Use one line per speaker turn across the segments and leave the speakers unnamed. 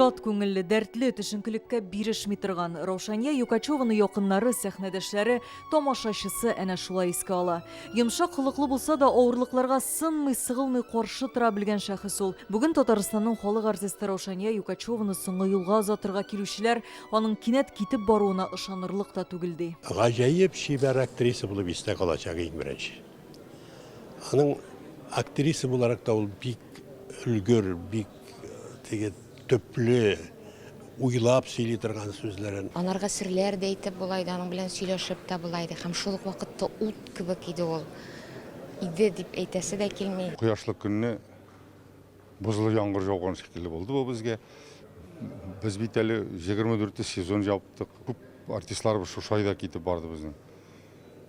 Шат көңілі, дәртлі түшінкілікке бирешми тұрған Раушания Юкачеваны якыннары, сәхнәдәшләре, тамашачысы әнә шулай искә ала. Йомшак хылыклы булса да, авырлыкларга сынмый, сыгылмый каршы тора белгән шәхес ул. Бүген Татарстанның халык артисты Раушания Юкачеваны соңгы юлга озатырга килүчеләр аның кинәт китеп баруына ышанырлык та түгел ди.
Гаҗәеп шибәр актриса булып истә калачак иң беренче. Аның актриса буларак та ул бик өлгөр, бик төпле, уйлап сөйли торган сүзләрен.
Анарга серләр дә әйтеп булайды, аның белән сөйләшеп тә булайды. Һәм шул ук вакытта ут кебек иде ул. Иде дип әйтәсе дә килми.
Кояшлы көнне бозлы яңгыр жауган шикелле булды бу безгә. Без бит әле 24 сезон жаптык. Күп артистлар шушы айда китеп барды безнең.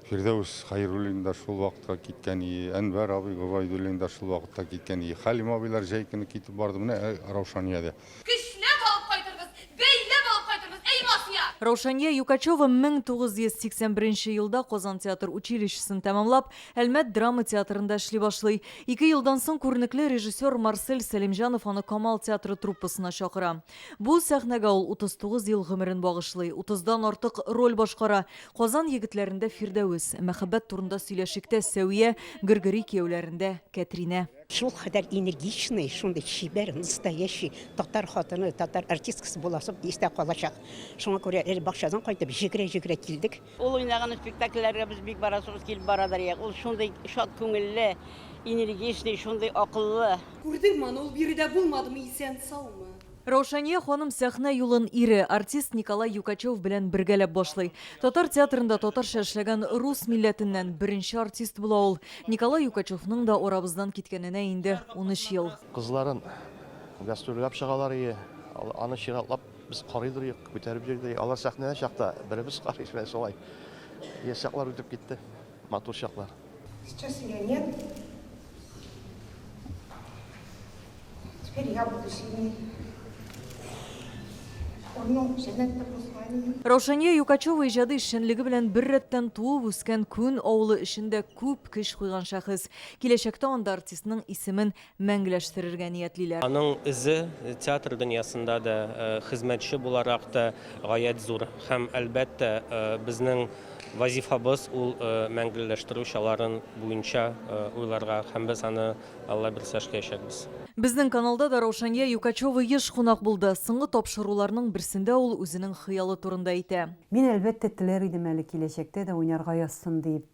Фирдәүс Хәйруллин да шул вакытта киткән, Әнвәр абый, Гобайдуллин да шул вакытта киткән, Хәлим абыйлар җәй көне китеп барды. Менә Раушания да.
Раушания Юкачева 1981 елда Казан театр училищесын тәмамлап, Әлмәт драма театрында эшли башлый. 2 елдан соң күренекле режиссер Марсель Сәлимҗанов аны Камал театры труппасына чакыра. Бу сәхнәгә ул 39 ел гомерен багышлый, 30дан артык роль башкара. Казан егетләрендә Фирдәүс, мәхәббәт турында сөйләшектә Сәвия, Гыргыри кияүләрендә Катрина.
Шул кадәр энергичный, шундый шибәр, настоящий татар хатыны, татар артисткасы буласы истә калачак. Шуңа күрә бакчадан кайтып җигрә килдек.
Ул уйнаган спектакльләргә без бик барасыбыз килеп барадыр. Ул шундый шат күңелле, энергичный, шундый акыллы.
Күрдеңме, ул биредә булмадымы, исән саумы?
Раушания ханым сәхнә юлын ире, артист Николай Юкачев белән бергәләп башлый. Татар театрында татарча эшләгән рус милләтеннән беренче артист була ул. Николай Юкачевның да арабыздан киткәненә инде 13 ел.
Кызларын гастрольгә чыгалар иде. Аны чиратлап без карыйдыр, күтәреп җирдә. Алар сәхнәдә чакта беребез карый шулай солай. Яшаклар үтеп китте. Матур чаклар.
Сейчас я нет. Теперь я буду сильней.
Раушания Юкачева иҗады эшчәнлеге белән бер рәттән туып үскән күн авылы эшендә күп көч куйган шәхес. Киләчәктә анда артистның исемен мәңгеләштерергә ниятлиләр.
Аның изе театр дөньясында да хезмәтче буларак та гаять зур. Һәм әлбәттә безнең вазифабыз ул мәңгеләштерү чаларын буенча уйларга һәм без аны Алла бирсә эшләячәкбез.
Безнең каналда да Раушания Юкачева еш кунак булды. Соңгы тапшыруларның берсендә ул үзенең хыялы турында әйтә.
Мин әлбәттә теләр идем әле киләчәктә дә уйнарга язсын дип.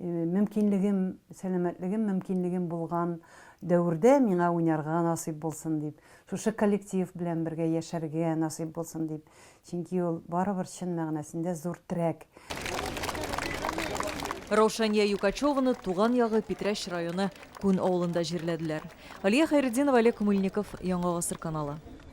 Мөмкинлегем, сәламәтлегем, мөмкинлегем булган дәврдә миңа уйнарга насыйп булсын дип. Шушы коллектив белән бергә яшәргә насыйп булсын дип. Чөнки ул барыбер чын мәгънәсендә зур трек.
Раушания Юкачеваны туган ягы Питрәч районы Күн авылында җирләделәр. Алия Хәйретдинова, Олег Мыльников, Яңа гасыр каналы.